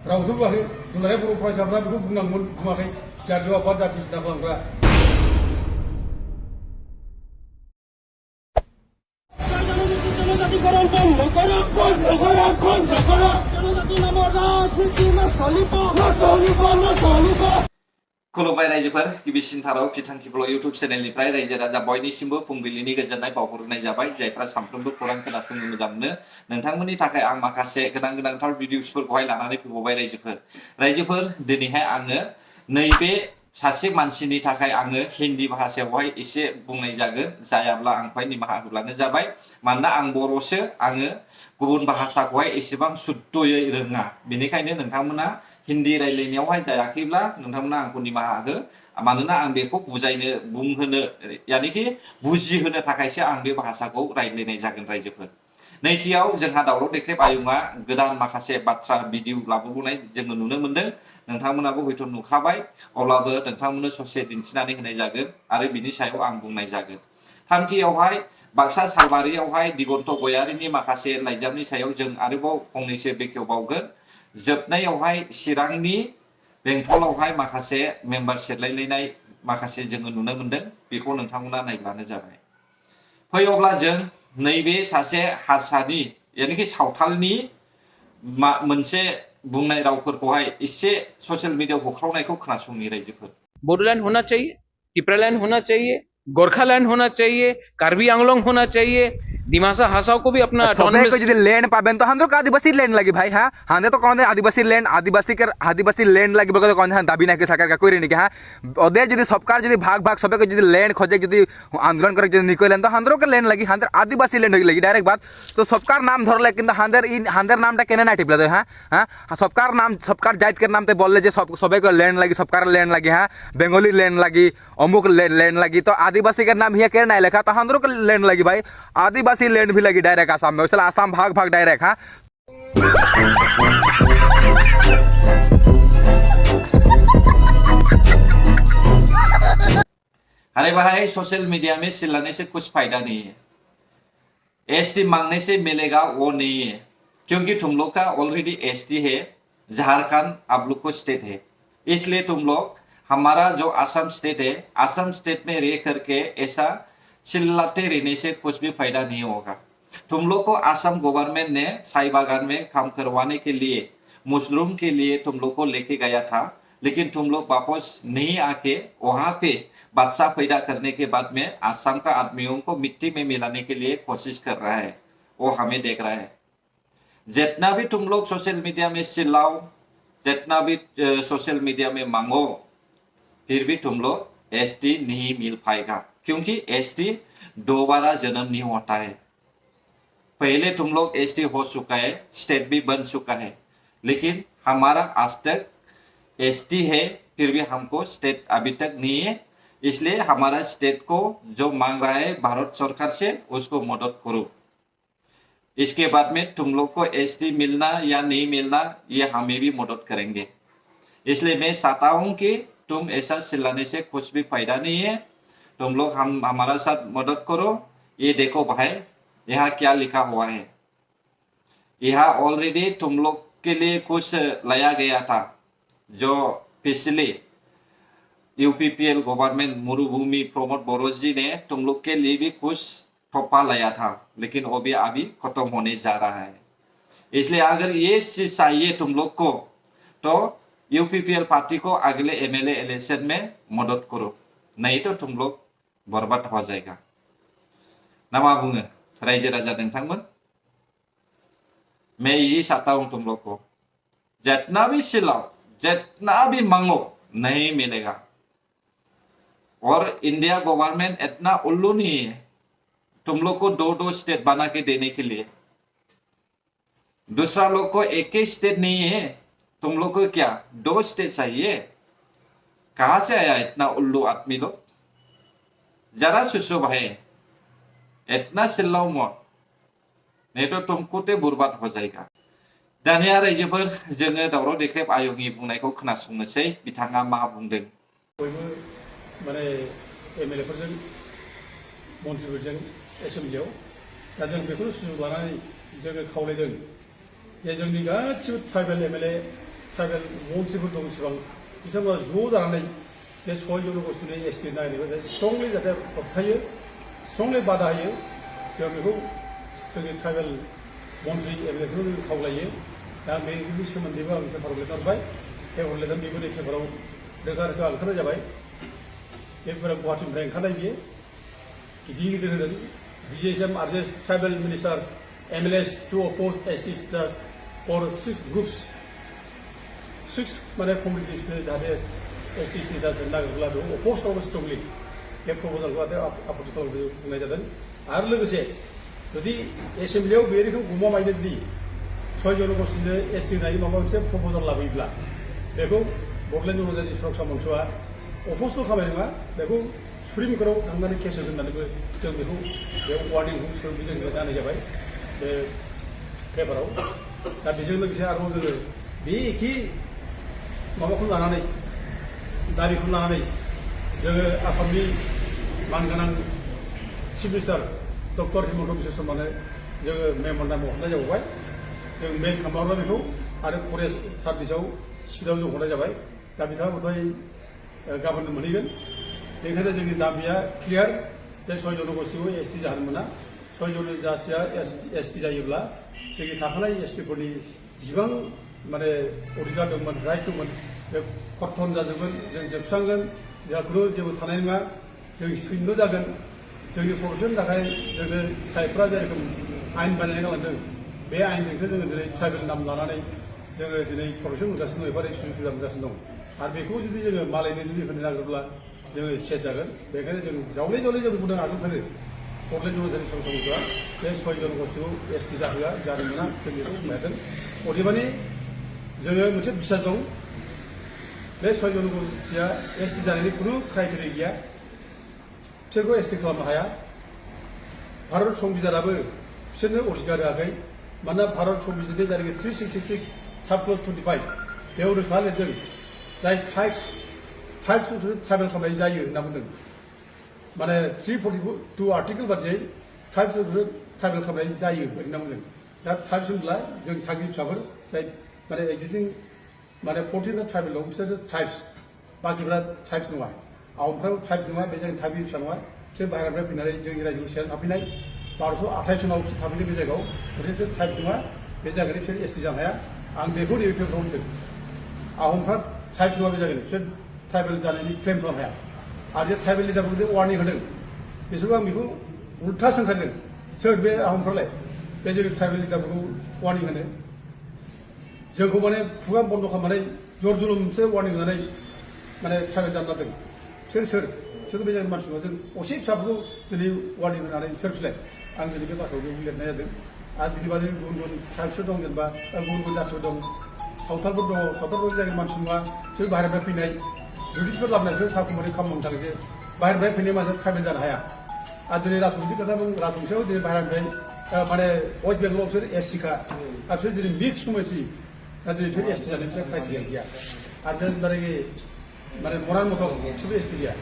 रावथ' बुङाखै दुलाराय बर' फरायसाफ्रा बेखौ बुंनांगौमोन बुङाखै जाथि आफाद जाथि सिन्था खालामग्रा खुलुमबाय रायजोफोर गिबिसिन थाराव फिथांखिब्ल इउट्यूब चेनेलनिफ्राय रायजो राजा बयनिसिमबो फुंबिलिनि गोजोननाय बावहरनाय जाबाय जायफ्रा सानफ्रोमबो खौरां खोनासंनो मोजां मोनो नोंथांमोननि थाखाय आं माखासे गोनांथार भिडिअसफोरखौहाय लानानै फैबावबाय रायजोफोर दिनैहाय आङो नैबे सासे मानसिनि थाखाय आङो हिन्दी भाषायावहाय एसे बुंनाय जागोन जायाब्ला आंखौहाय निमाहा होब्लानो जाबाय मानोना आं बर'सो आङो गुबुन भाषाखौहाय एसेबां शुद्धयै रोङा बेनिखायनो नोंथांमोना हिन्दी रायलायनायावहाय जायाखैब्ला नोंथांमोना आंखौ निमाहा हो मानोना आं बेखौ बुजायनो बुंहोनो यानिखि बुजिहोनो थाखायसो आं बे भाषाखौ रायलायनाय जागोन रायजोफोर नैथियाव जोंहा दावराव देख्रेब आयंआ गोदान माखासे बाथ्रा भिडिअ लाबोनाय जोङो नुनो मोनदों नोंथांमोनाबो हयथ' नुखाबाय अब्लाबो नोंथांमोननो ससे दिन्थिनानै होनाय जागोन आरो बिनि सायाव आं बुंनाय जागोन थामथियावहाय बाक्सा सालबारियावहाय दिगन्त गयारिनि माखासे लाइजामनि सायाव जों आरोबाव फंनैसो बेखेवबावगोन जोबनायावहाय चिरांनि बेंटलावहाय माखासे मेम्बार सेलायलायनाय माखासे जोङो नुनो मोनदों बेखौ नोंथांमोना नायब्लानो जाबाय फै अब्ला जों नैबे सासे हारसानि यानिखि सावथालनि मोनसे बुंनाय रावफोरखौहाय एसे ससियेल मिडियायाव होख्रावनायखौ खोनासंनि रायजोफोर बोडोलैंड होना चाहिए टिप्रालैंड होना चाहिए गोरखालैंड होना चाहिए कार्बी आंगलोंग होना चाहिए दिमासा हासाओं को भी अपना सबे को यदि लैंड पाबेन तो हम आदिवासी लैंड लगी भाई हाँ हांदे तो कौन आदिवासी लैंड आदिवासी लैंड लगी बोले कौन दाबी ना सरकार का कोई नहीं हाँ ओदे यदि सरकार यदि भाग भाग सबे को यदि लैंड खोजे यदि आंदोलन करे निकले तो हांदरो के लैंड लगी हांदर आदिवासी लैंड लगी डायरेक्ट बात तो सबकार नाम धरले कि हांदर नाम केने ना टिपले हाँ हाँ सबकार जात के नाम बोलले सबे को लैंड लगी सबकार लैंड लगी हाँ बेंगोली लैंड लगी अमुक लैंड लगी तो आदिवासी के नाम हिया के ना लिखा तो हांदरो के लैंड लगी भाई आदिवासी लैंड भी लगी डायरेक्ट आसाम में वैसे आसाम भाग भाग डायरेक्ट हाँ अरे भाई सोशल मीडिया में चिल्लाने से कुछ फायदा नहीं है एसटी मांगने से मिलेगा वो नहीं है क्योंकि तुम लोग का ऑलरेडी एसटी है झारखंड आप लोग को स्टेट है इसलिए तुम लोग हमारा जो असम स्टेट है असम स्टेट में रह करके ऐसा चिल्लाते रहने से कुछ भी फायदा नहीं होगा तुम लोग को असम गवर्नमेंट ने साई बागान में काम करवाने के लिए मशरूम के लिए तुम लोग को लेके गया था लेकिन तुम लोग वापस नहीं आके वहां पे बादशाह पैदा करने के बाद में असम का आदमियों को मिट्टी में मिलाने के लिए कोशिश कर रहा है वो हमें देख रहा है जितना भी तुम लोग सोशल मीडिया में चिल्लाओ जितना भी सोशल मीडिया में मांगो फिर भी तुम लोग एसटी नहीं मिल पाएगा क्योंकि एसटी दोबारा जन्म नहीं होता है पहले तुम लोग एसटी हो चुका है स्टेट भी बन चुका है लेकिन हमारा आज तक एसटी है फिर भी हमको स्टेट अभी तक नहीं है इसलिए हमारा स्टेट को जो मांग रहा है भारत सरकार से उसको मदद करो इसके बाद में तुम लोग को एसटी मिलना या नहीं मिलना ये हमें भी मदद करेंगे इसलिए मैं चाहता हूं कि तुम ऐसा चिल्लाने से कुछ भी फायदा नहीं है तुम लोग हमारा साथ मदद करो ये देखो भाई यहाँ क्या लिखा हुआ है यहाँ ऑलरेडी तुम लोग के लिए कुछ लाया गया था जो पिछले यूपीपीएल गवर्नमेंट मरुभूमि प्रमोद बोरो जी ने तुम लोग के लिए भी कुछ थोपा लाया था लेकिन वो भी अभी खत्म होने जा रहा है इसलिए अगर ये चीज चाहिए तुम लोग को तो यूपीपीएल पार्टी को अगले एमएलए इलेक्शन में मदद करो नहीं तो तुम लोग बर्बाद हो जाएगा ना मा बुङो रायजो राजा नोंथांमोन मैं यही चाहता हूं तुम लोग को जितना भी चिल्लाओ जितना भी मांगो नहीं मिलेगा और इंडिया गवर्नमेंट इतना उल्लू नहीं है तुम लोग को दो स्टेट बना के देने के लिए दूसरा लोग को एक ही स्टेट नहीं है तुम लोग को क्या 2 स्टेट चाहिए कहां से आया इतना उल्लू आदमी लोग जरा सोचो भाई इतना चिल्लाओ मत नहीं तो तुमको ते बर्बाद हो जाएगा दानिया रायजोफोर जोङो दावराव देख्रेब आयंनि बुंनायखौ खोनासंनोसै बिथाङा मा बुंदों बयबो माने एमएलएफोरजों मन्थ्रिफोरजों एसेम्बलियाव दा जों बेखौनो सुजुग लानानै जोङो खावलायदों जे जोंनि गासिबो ट्राइबेल एमएलए ट्राइबेल मन्थ्रिफोर दं इसेबां बिथांमोना ज' जानानै बे 6 जन'गोष्ठीनि एसटि नागिरनायखौ स्ट्रंलि जाहाथे होबथायो स्ट्रंलि बादा होयो जों बेखौ जोंनि ट्राइबेल मन्थ्रि एमएलएखौ जों खावलायो दा बेनि सोमोन्दैबो आं पेपाराव लिरना हरबाय पेपाराव लिरनानै बेबो पेपाराव रोखा रोखा ओंखारनाय जाबाय बे पेपारा गुवाहाटीनिफ्राय ओंखारनाय बियो गिदिर गिदिर होदों BJSM urges tribal ministers MLAs to oppose ST status for 6 groups 6 माने कमिउनिटिस जाहाथे ST status नागिरब्ला बेखौ अपोज खालामो स्ट्रंलि बे प्रप'जालखौ आपत्ति खालामनो बुंनाय जादों आरो लोगोसे जुदि एसेम्बलियाव बे रोखोम गमामायनो जुदि 6 जन'गोष्ठीनो ST होनायनि माबा मोनसे प्रप'जाल लाबोयोब्ला बेखौ बड'लेण्ड जनजाति सुरक्षा मन्चआ अपोजल' खालामनाय नङा बेखौ सुप्रिम कर्टआव थांनानै केस होगोन होननानैबो जों बेखौ बे वार्निंखौ जों होनाय जाबाय बे पेपाराव दा बेजों लोगोसे आरोबाव जोङो बे एखे माबाखौ लानानै दाबिखौ लानानै जोङो आसामनि मानगोनां chief minister doctor Himanta Biswa शर्मानो जोङो मेम'रेन्डाम हरनाय जाबावबाय जों मेल खालामहरबाय बेखौ आरो फरेस्ट सार्भिसाव स्पिडआव जों हरनाय जाबाय दा बिथाङा नाथाय गाबोननो मोनहैगोन बेनिखायनो जोंनि दाबिया क्लियार जे 6 जन'गोष्ठीखौ ST जाहोनो मोना 6 जन'जातिया ST जायोब्ला जोंनि थाखानाय STफोरनि जिबां माने अधिकार दंमोन राइट दंमोन बे खर्तन जाजोबगोन जों जोबस्रांगोन जोंहा खुनु जेबो थानाय नङा जों शून्य जागोन जोंनि प्रफेसननि थाखाय जोङो साइफोरा जेरोखोम आयेन बानायनानै गालांदों बे आयेनजोंसो जोङो दिनै ट्राइबेल नाम लानानै जोङो दिनै प्रफेसन मोनगासिनो दं एबा सुबिदा सुबिदा मोनगासिनो दं आरो बेखौ जुदि जोङो मालायनो जुदि होनो नागिरोब्ला जोङो सेस जागोन बेखायनो जों जावले जावले जों बुंदों आगोलनिफ्रायनो बड'लेण्ड जनजाति सुरक्षा मन्चआ बे 6 जन'गोष्ठीखौ ST जाहोआ जानो मोना जों बेखौ बुंनो अदेबानि जोङो मोनसे बिसास दं बे 6 जन'गोष्ठीया ST जानायनि खुनु क्राइटेरिया गैया बिसोरखौ ST खालामनो हाया भारत संबिधानाबो बिसोरनो अधिकार होआखै मानोना भारत संबिधाननि जायनाखि 366 साबक्लज 25 बेयाव रोखा लिरदों जाय ट्राइब्सफोरखौ ट्राइबेल खालामनाय जायो होनना बुंदों माने 342 आर्टिकेल बादियै ट्राइब्सफोरखौ ट्राइबेल खालामनाय जायो होनना बुंदों दा ट्राइब्स होनब्ला जों थागिबिसाफोर जाय माने एक्जिस्टिं माने 14 ट्राइबेल दं बिसोर ट्राइब्स बाखिफ्रा ट्राइब्स नङा आहमफ्राबो ट्राइब्स नङा बे जों थागिबिसा नङा बिसोर बाहेरानिफ्राय फैनानै जोंनि रायजोआव सेल हाबफैनाय 1228 सनाव थाफैनाय बे जायगायाव बिसोर ट्राइब्स नङा बे जायगानि बिसोर ST जानो हाया आं बेखौ नैबे पेपाराव होनदों आहमफ्रा ट्राइब्स नङा बे जायगानि बिसोर ट्राइबेल जानायनि क्लेम खालामनो हाया आरो जे ट्राइबेल लिडारफोरखौ वार्निं होदों बिसोरखौ आं बेखौ उल्था सोंखारिदों सोर बे आहमफ्रालाय बे जोंनि ट्राइबेल लिडारफोरखौ वार्निं होनो जोंखौ माने खुगा बन्द' खालामनानै जर जुलुमसो वार्निं होनानै माने ट्राइबेल दामनादों सोर बे जायगानि मानसि नङा जों असे फिसाफोरखौ दिनै वार्निं होनानै सोर फिलाय आं दिनै बे बाथ्रायाव बेयाव लिरनाय जादों आरो बिनि बादै गुबुन गुबुन ट्राइब्सफोर दं जेनेबा गुबुन जाथिफोर दं सावथालफोर दङ सावथालफोर जायगानि मानसि नङा बिसोर बाहेरनिफ्राय फैनाय ब्रिटिशफोर लाबोनायसो साखुमारि खालामनो थाखायसो बाहेरनिफ्राय फैनाय मानसिया ट्राइबेल जानो हाया आरो दिनै राजबंसि खोथा बुं राजबंसियाव दिनै बाहेरनिफ्राय माने वेस्ट बेंगलाव बिसोर SC खा आरो बिसोर दिनै मिक्स कमिउनिटि दा दिनै बिसोर ST जानाय बिसोर क्राइटेरिया गैया आरो जेरैखि माने मरान मथक बिसोरबो ST गैया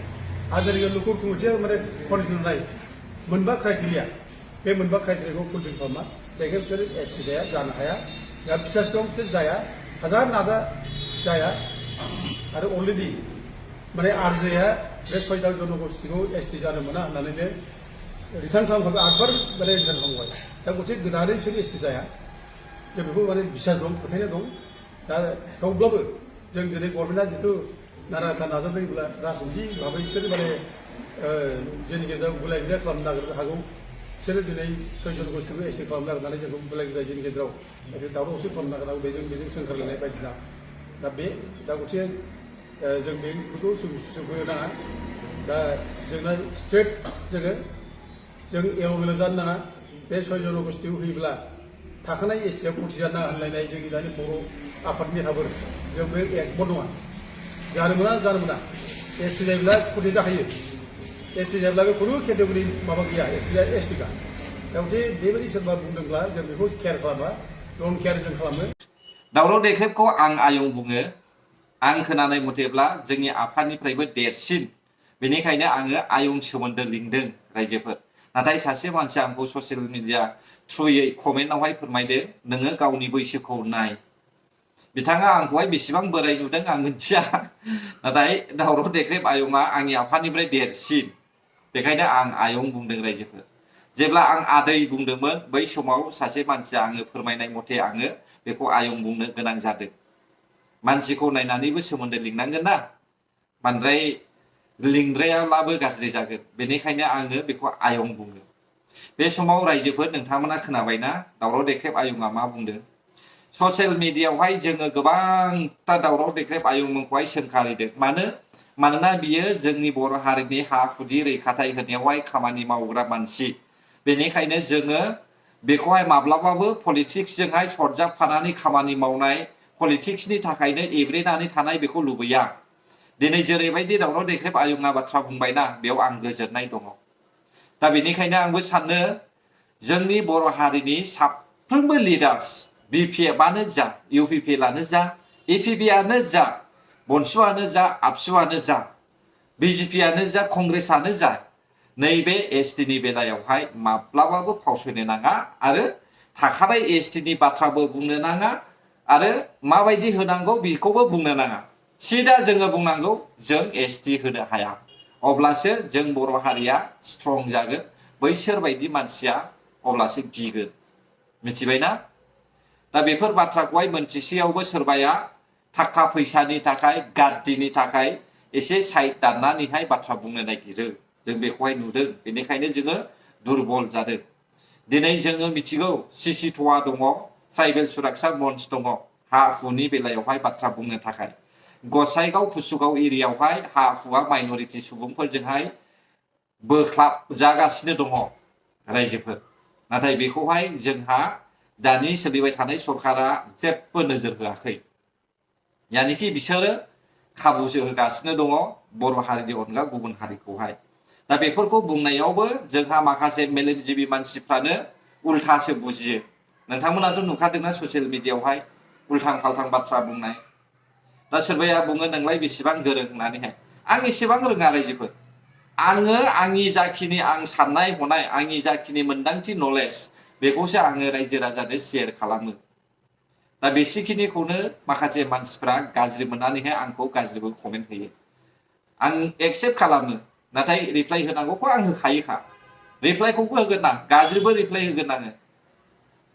आरो जेरैखि लुकुर कमिउनिटिया माने कन्डिसन नाय मोनबा क्राइटेरिया बे मोनबा क्राइटेरियाखौ फुलफिल खालामा बेखायनो बिसोर ST जानो हाया दा बिसास दं बिसोर जाया हाजार नाजा जाया आरो अलरेडि माने आरजेआ बे 6 जन'गोष्ठीखौ ST जानो मोना होननानैनो रिटार्न खालामखांबाय आठबार माने रिटार्न खालामबाय दा गंसे गोदानै बिसोर ST जाया जों बेखौ माने बिसास दं फोथायनाय दं दा थेवब्लाबो जों दिनै गभर्नमेन्टआ जिथु नारानाथा नाजादोंब्ला राजनिथि भाबै बिसोर माने जोंनि गेजेराव गुलाय गुजाय खालामनो नागिरनो हागौ बिसोरो दिनै 6 जन'गोष्ठीखौ ST खालामनो नागिरनानै जोंखौ गुलाय गुजाय जोंनि गेजेराव दावराव खालामनो नागिरनांगौ बेजों सोंखारलायनाय बायदिना दा गंसे जों बेखौ सुखुनो नाङा दा जोंना स्ट्रेट जों एल'मेल जानो नाङा बे 6 जन'गोष्ठीखौ होयोब्ला थाखानाय STआ फुरथि जानो नाङा होनलायनाय जोंनि दानि बर' आफादनि नेताफोर जों बे एकमत नङा जानो मोना ST जायोब्ला फुरथि जाखायो ST जायोब्ला बे खुनु केटेगरि माबा गैया ST खा दा गंसे बेबायदि सोरबा बुंदोंब्ला जों बेखौ केयार खालामा डन केयार जों खालामो दावराव देख्रेबखौ आं आयं बुङो आं खोनानाय मथेब्ला जोंनि आफादनिफ्रायबो देरसिन बेनिखायनो आङो आयं सोमोन्दो लिंदों रायजोफोर नाथाय सासे मानसिया आंखौ ससियेल मिडिया थ्रुयै कमेन्टआवहाय फोरमायदों नोङो गावनि बैसोखौ नाय बिथाङा आंखौहाय बेसेबां बोराय नुदों आं मिथिया नाथाय दावराव देख्रेब आयंआ आंनि आफानिफ्राय देरसिन बेखायनो आं आयं बुंदों रायजोफोर जेब्ला आं आदै बुंदोंमोन बै समाव सासे मानसिया आङो फोरमायनाय मथे आङो बेखौ आयं बुंनो गोनां जादों मानसिखौ नायनानैबो सोमोन्दो लिंनांगोन ना बांद्राय लिंद्रायाब्लाबो गाज्रि जागोन बेनिखायनो आङो बेखौ आयं बुङो बे समाव रायजोफोर नोंथांमोना खोनाबायना दावराव देख्रेब आयंआ मा बुंदों ससियेल मिडियायावहाय जोङो गोबांथार दावराव देख्रेब आयंमोनखौहाय सोंखारिदों मानोना बियो जोंनि बर' हारिनि हा हुदि रैखाथाय होनायावहाय खामानि मावग्रा मानसि बेनिखायनो जोङो बेखौहाय माब्लाबाबो पलिटिक्सजोंहाय सरजाबफानानै खामानि मावनाय पलिटिक्सनि थाखायनो एब्रेनानै थानाय बेखौ लुबैया दिनै जेरैबायदि दावराव देख्रेब आयंआ बाथ्रा बुंबायना बेयाव आं गोजोननाय दङ दा बेनिखायनो आंबो सानो जोंनि बर' हारिनि साफ्रोमबो लिडार्स बिपिएफआनो जा इउपिपिएलआनो जा एपिबिआनो जा बनसुआनो जा आबसुआनो जा बिजेपिआनो जा कंग्रेसआनो जा नैबे एसटिनि बेलायावहाय माब्लाबाबो फावसयनो नाङा आरो थाखानाय एसटिनि बाथ्राबो बुंनो नाङा आरो माबायदि होनांगौ बेखौबो बुंनो नाङा सिदा जोङो बुंनांगौ जों एसटि होनो हाया अब्लासो जों बर' हारिया स्ट्रं जागोन बैसोर बायदि मानसिया अब्लासो गिगोन मिथिबायना दा बेफोर बाथ्राखौहाय मोनथिसेयावबो सोरबाया थाखा फैसानि थाखाय गाद्दिनि थाखाय एसे साइड दाननानैहाय बाथ्रा बुंनो नागिरो जों बेखौहाय नुदों बेनिखायनो जोङो दुरबल जादों दिनै जोङो मिथिगौ सिसि ट'आ दङ ट्राइबेल सुरक्षा मन्च दङ हा हुनि बेलायावहाय बाथ्रा बुंनो थाखाय गसाइगाव कुसुगाव एरियायावहाय हा हुआ माइनरिटि सुबुंफोरजोंहाय बोख्लाबजागासिनो दङ रायजोफोर नाथाय बेखौहाय जोंहा दानि सोलिबाय थानाय सरकारा जेबो नोजोर होआखै यानिखि बिसोरो खाबुसो होगासिनो दङ बर' हारिनि अनगा गुबुन हारिखौहाय दा बेफोरखौ बुंनायावबो जोंहा माखासे मेलेमजिबि मानसिफ्रानो उल्थासो बुजियो नोंथांमोनाथ' नुखादोंना ससियेल मिडियायावहाय उल्थां फाल्थां बाथ्रा बुंनाय दा सोरबाया बुङो नोंलाय बेसेबां गोरों होननानैहाय आं एसेबां रोङा रायजोफोर आङो आंनि जाखिनि आं साननाय हनाय आंनि जाखिनि मोन्दांथि नलेज बेखौसो आङो रायजो राजानो शेयार खालामो दा बेसेखिनिखौनो माखासे मानसिफ्रा गाज्रि मोननानैहाय आंखौ गाज्रिबो कमेन्ट होयो आं एक्सेप्ट खालामो नाथाय रिप्लाइ होनांगौखौ आं होखायोखा रिप्लाइखौबो होगोन ना गाज्रिबो रिप्लाइ होगोन आङो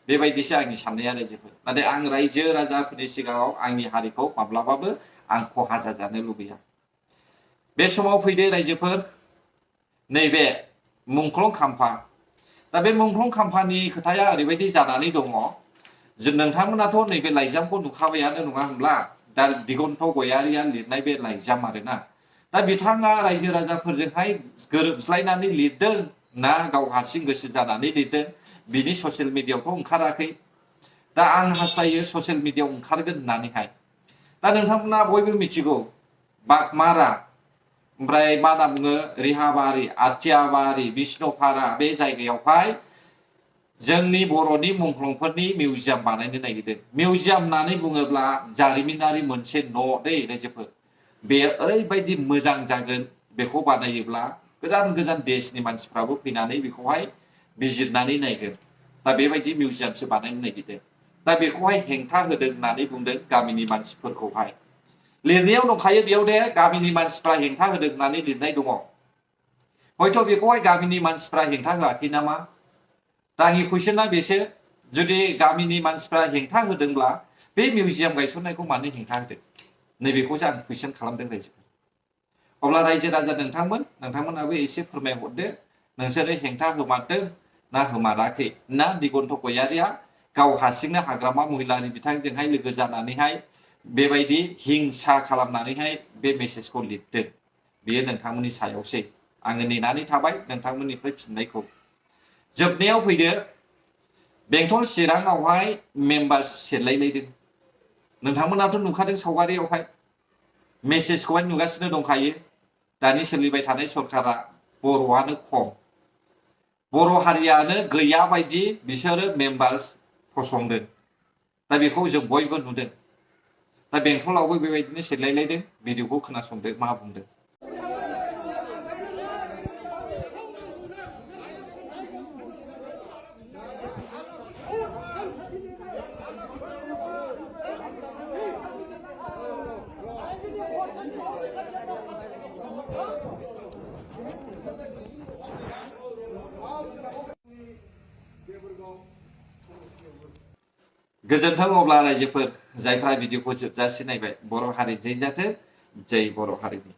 बेबायदिसो आंनि साननाया रायजोफोर नाथाय आं रायजो राजाफोरनि सिगाङाव आंनि हारिखौ माब्लाबाबो आं खहा जाजानो लुबैया बे समाव फैदो रायजोफोर नैबे मुंख्लं खाम्फा दा बे मुंख्लं खाम्फानि खोथाया ओरैबायदि जानानै दङ जों नोंथांमोनाथ' नैबे लाइजामखौ नुखाबायानो नङा होनब्ला दा दिगन्त गयारिया लिरनाय बे लाइजाम आरोना दा बिथाङा रायजो राजाफोरजोंहाय गोरोबज्लायनानै लिरदों ना गाव हारसिं गोसो जानानै लिरदों बिनि ससियेल मिडियायावथ' ओंखाराखै दा आं हास्थायो ससियेल मिडियायाव ओंखारगोन होननानैहाय दा नोंथांमोना बयबो मिथिगौ बागमारा ओमफ्राय मा होनना बुङो रिहाबारि आथियाबारि बिष्णुपारा बे जायगायावहाय जोंनि बर'नि मुंख्लंफोरनि मिउजियाम बानायनो नागिरदों मिउजियाम होननानै बुङोब्ला जारिमिनारि मोनसे न' दै रायजोफोर बे ओरैबायदि मोजां जागोन बेखौ बानायोब्ला गोजान गोजान देशनि मानसिफ्राबो फैनानै बेखौहाय बिजिरनानै नायगोन दा बेबायदि मिउजियामसो बानायनो नागिरदों दा बेखौहाय हेंथा होदों होननानै बुंदों गामिनि मानसिफोरखौहाय लिरनायाव दंखायो बेयाव दे गामिनि मानसिफ्रा हेंथा होदों होननानै लिरनाय दङ हयथ' बेखौहाय गामिनि मानसिफ्रा हेंथा होआखै नामा दा आंनि कुइसना बेसो जुदि गामिनि मानसिफ्रा हेंथा होदोंब्ला बे मिउजियाम गायसननायखौ मानो हेंथा होदों नैबेखौसो आं कुइसन खालामदों रायजोफोर अब्ला रायजो राजा नोंथांमोनाबो एसे फोरमायहरदो नोंसोरो हेंथा होमारदों ना होमाराखै ना दिगन्त गयारिया गाव हारसिंनो हाग्रामा महिलारि बिथांजोंहाय लोगो जानानैहाय बेबायदि हिंसा खालामनानैहाय बे मेसेजखौ लिरदों बेयो नोंथांमोननि सायावसै आङो नेनानै थाबाय नोंथांमोननिफ्राय फिननायखौ जोबनायाव फैदो बेंटल चिराङावहाय मेम्बार सेरलायलायदों नोंथांमोनाथ' नुखादों सावगारियावहाय मेसेजखौहाय नुगासिनो दंखायो दानि सोलिबाय थानाय सरकारा बर'आनो खम बर' हारियानो गैया बायदि बिसोरो मेम्बार्स फसंदों दा बेखौ जों बयबो नुदों दा बेंटलावबो बेबायदिनो सेरलायलायदों भिडिअखौ खोनासंदो मा बुंदों गोजोन्थों अब्ला रायजोफोर जायफ्रा भिडिअखौ जोबजासिम नायबाय बर' हारि जै जाथों जै बर' हारिनि